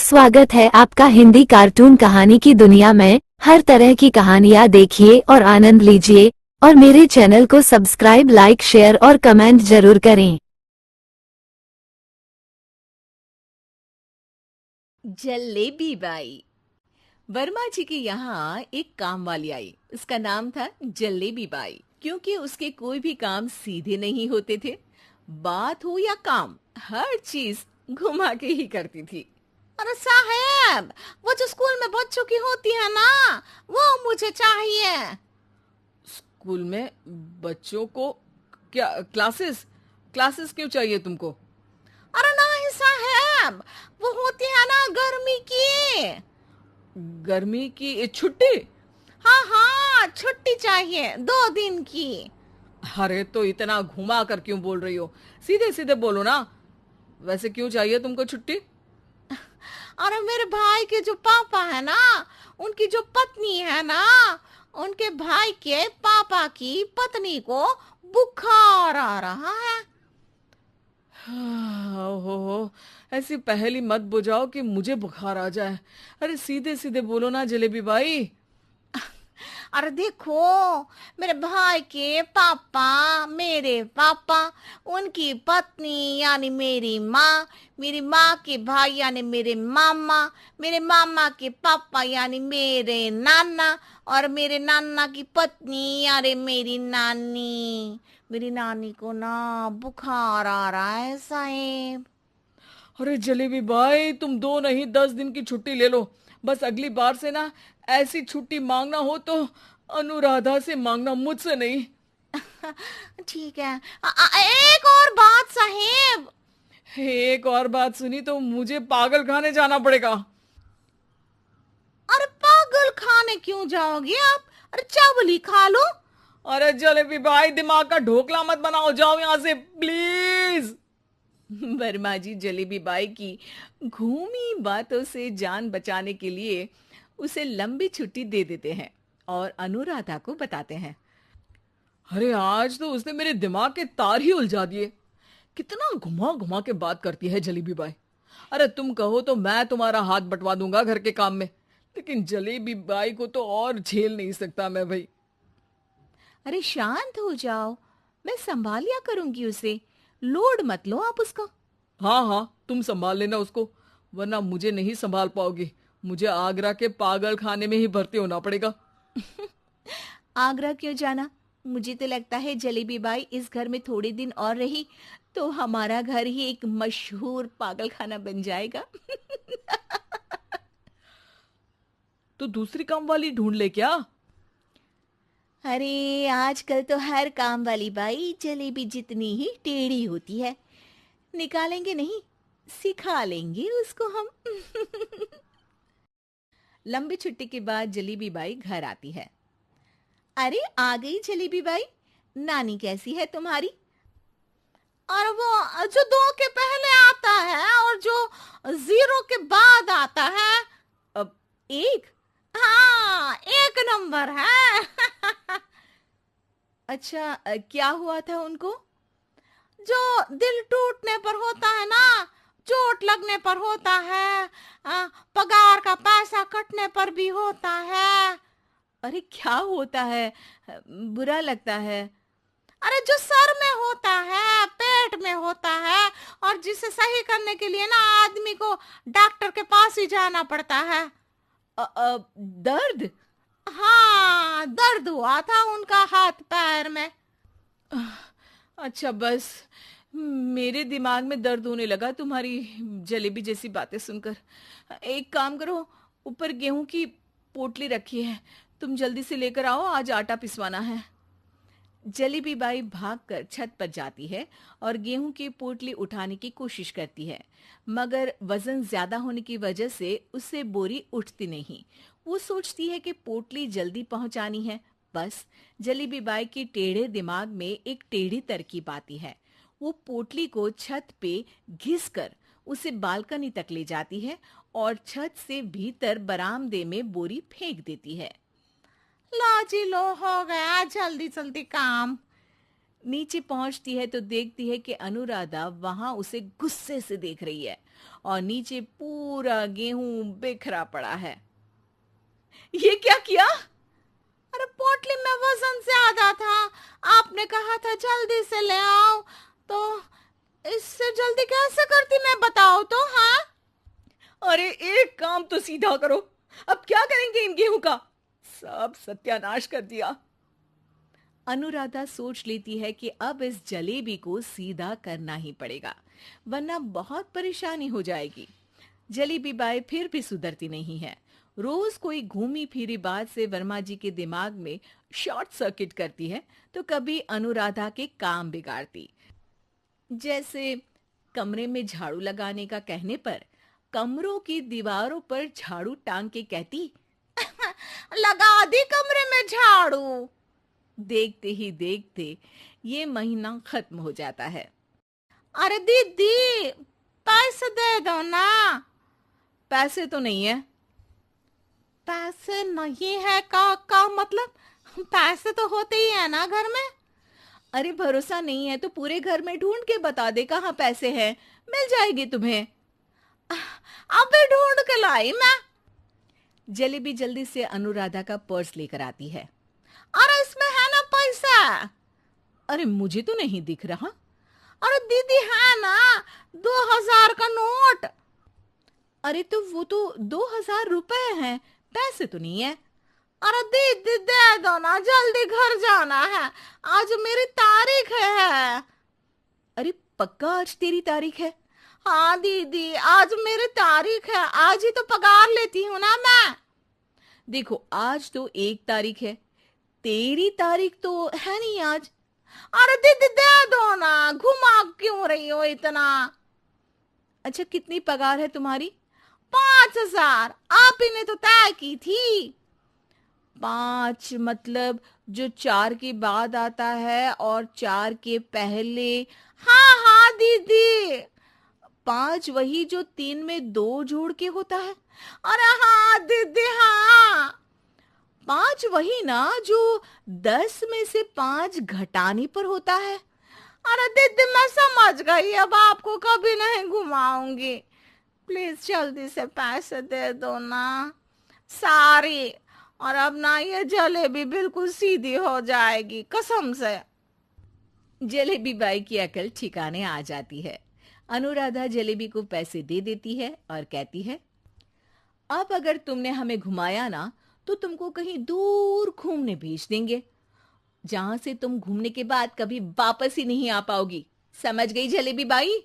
स्वागत है आपका हिंदी कार्टून कहानी की दुनिया में। हर तरह की कहानियाँ देखिए और आनंद लीजिए और मेरे चैनल को सब्सक्राइब, लाइक, शेयर और कमेंट जरूर करें। जलेबी बाई। वर्मा जी के यहाँ एक काम वाली आई। उसका नाम था जलेबी बाई, क्योंकि उसके कोई भी काम सीधे नहीं होते थे। बात हो या काम, हर चीज घुमा के ही करती थी। अरे साहब, वो जो स्कूल में बच्चों की होती है ना, वो मुझे चाहिए। स्कूल में बच्चों को क्या क्लासेस क्लासेस क्यों चाहिए तुमको? अरे नहीं साहब, वो होती है ना गर्मी की। गर्मी की छुट्टी? हाँ हाँ, छुट्टी चाहिए 2 दिन की। अरे तो इतना घुमा कर क्यों बोल रही हो? सीधे सीधे बोलो ना। वैसे क्यों चाहिए तुमको छुट्टी? अरे मेरे भाई के जो पापा है ना, उनकी जो पत्नी है ना, उनके भाई के पापा की पत्नी को बुखार आ रहा है। ओहो, ऐसी पहेली मत बुझाओ कि मुझे बुखार आ जाए। अरे सीधे सीधे बोलो ना जलेबी बाई। अरे देखो, मेरे भाई के पापा, मेरे पापा, उनकी पत्नी यानी मेरी माँ के भाई यानी मेरे मामा के पापा यानी मेरे नाना, और मेरे नाना की पत्नी यानी मेरी नानी को ना बुखार आ रहा है साहेब। अरे जलेबी भाई, तुम 2 नहीं 10 दिन की छुट्टी ले लो। बस अगली बार से ना ऐसी छुट्टी मांगना हो तो अनुराधा से मांगना, मुझसे नहीं। ठीक है। एक और बात साहेब। एक और बात सुनी तो मुझे पागल खाने जाना पड़ेगा। अरे पागल खाने क्यों जाओगे आप? अरे चावल ही खा लो। अरे जलेबी भाई, दिमाग का ढोकला मत बनाओ, जाओ यहाँ से प्लीज। वर्मा जी जलेबी बाई की घूमी बातों से जान बचाने के लिए उसे लंबी छुट्टी दे देते हैं और अनुराधा को बताते हैं। अरे आज तो उसने मेरे दिमाग के तार ही उलझा दिए। कितना घुमा घुमा के बात करती है जलेबी बाई। अरे तुम कहो तो मैं तुम्हारा हाथ बंटवा दूंगा घर के काम में, लेकिन जलेबी बाई को तो और झेल नहीं सकता मैं भाई। अरे शांत हो जाओ, मैं संभाल लिया करूंगी उसे। लोड मत लो आप उसका। हाँ हाँ, तुम संभाल लेना उसको, वरना मुझे नहीं संभाल पाओगी। मुझे आगरा के पागल खाने में ही भर्ती होना पड़ेगा। आगरा क्यों जाना? मुझे तो लगता है जलेबी बाई इस घर में थोड़े दिन और रही तो हमारा घर ही एक मशहूर पागल खाना बन जाएगा। तो दूसरी काम वाली ढूंढ ले क्या? अरे आजकल तो हर काम वाली बाई जलेबी जितनी ही टेढ़ी होती है। निकालेंगे नहीं, सिखा लेंगे उसको हम। लंबी छुट्टी के बाद जलेबी बाई घर आती है। अरे आ गई जलेबी बाई, नानी कैसी है तुम्हारी? और वो जो 2 के पहले आता है और जो 0 के बाद आता है। अब एक, हाँ 1 नंबर है। अच्छा, क्या हुआ था उनको? जो दिल टूटने पर होता है ना, चोट लगने पर होता है, पगार का पैसा कटने पर भी होता है। अरे क्या होता है? बुरा लगता है। अरे जो सर में होता है, पेट में होता है, और जिसे सही करने के लिए ना आदमी को डॉक्टर के पास ही जाना पड़ता है। दर्द? हाँ, दर्द हुआ था उनका हाथ पैर में। अच्छा बस, मेरे दिमाग में दर्द होने लगा तुम्हारी जलेबी जैसी बातें सुनकर। एक काम करो, ऊपर गेहूं की पोटली रखी है, तुम जल्दी से लेकर आओ, आज आटा पिसवाना है। जलेबी बाई भागकर छत पर जाती है और गेहूं की पोटली उठाने की कोशिश करती है, मगर वजन ज्यादा होने की वजह से उससे बोरी उठती नहीं। वो सोचती है कि पोटली जल्दी पहुंचानी है। बस जलेबी बाई की टेढ़े दिमाग में एक टेढ़ी तरकीब आती है। वो पोटली को छत पे घिस कर उसे बालकनी तक ले जाती है और छत से भीतर बरामदे में बोरी फेंक देती है। लो जी लो, हो गया जल्दी जल्दी काम। नीचे पहुंचती है तो देखती है कि अनुराधा वहां उसे गुस्से से देख रही है और नीचे पूरा गेहूं बिखरा पड़ा है। ये क्या किया? अरे पोटली में वजन ज्यादा था, आपने कहा था जल्दी से ले आओ, तो इससे जल्दी कैसे करती मैं बताओ तो। हाँ, अरे एक काम तो सीधा करो, अब क्या करेंगे इन गेहूं का? सब सत्यानाश कर दिया। अनुराधा सोच लेती है कि अब इस जलेबी को सीधा करना ही पड़ेगा, वरना बहुत परेशानी हो जाएगी। जलेबी बाई फिर भी सुधरती नहीं है। रोज कोई घूमी फिरी बात से वर्मा जी के दिमाग में शॉर्ट सर्किट करती है, तो कभी अनुराधा के काम बिगाड़ती। जैसे कमरे में झाड़ू लगाने का कहने पर कमरों की दीवारों पर झाड़ू टांग के कहती, लगा दी कमरे में झाड़ू। देखते ही देखते ये महीना खत्म हो जाता है। अरे दीदी, पैसे दे दो ना। पैसे तो नहीं है। पैसे नहीं है का मतलब? पैसे तो होते ही है ना घर में। अरे भरोसा नहीं है तो पूरे घर में ढूंढ के बता दे कहाँ पैसे हैं, मिल जाएगी तुम्हें। अबे ढूंढ के लाई मैं। जलेबी जल्दी से अनुराधा का पर्स लेकर आती है। अरे इसमें है ना पैसा। अरे मुझे तो नहीं दिख रहा। अरे दीदी है ना 2000 का नोट। अरे तो वो तो 2000 रुपए हैं, पैसे तो नहीं है। अरे दीदी दे दो ना, जल्दी घर जाना है, आज मेरी तारीख है। अरे पक्का आज तेरी तारीख है? हाँ दीदी, आज मेरी तारीख है, आज ही तो पगार लेती हूँ ना मैं। देखो आज तो 1 तारीख है, तेरी तारीख तो है नहीं आज। अरे दीदी दे दो ना, घुमा क्यों रही हो इतना? अच्छा कितनी पगार है तुम्हारी? 5000, आप ही ने तो तय की थी। 5 मतलब जो 4 के बाद आता है और 4 के पहले। हाँ हाँ दीदी, 5 वही जो 3 में 2 जोड़ के होता है। अरे हाँ दीदी हाँ। 5 वही ना जो 10 में से 5 घटाने पर होता है। अरे दीदी मैं समझ गई, अब आपको कभी नहीं घुमाऊंगी, प्लीज जल्दी से पैसे दे दो ना। सारी, और अब ना ये जलेबी बिल्कुल सीधी हो जाएगी कसम से। जलेबी बाई की अकल ठिकाने आ जाती है। अनुराधा जलेबी को पैसे दे देती है और कहती है, अब अगर तुमने हमें घुमाया ना तो तुमको कहीं दूर घूमने भेज देंगे, जहां से तुम घूमने के बाद कभी वापस ही नहीं आ पाओगी। समझ गई जलेबी बाई?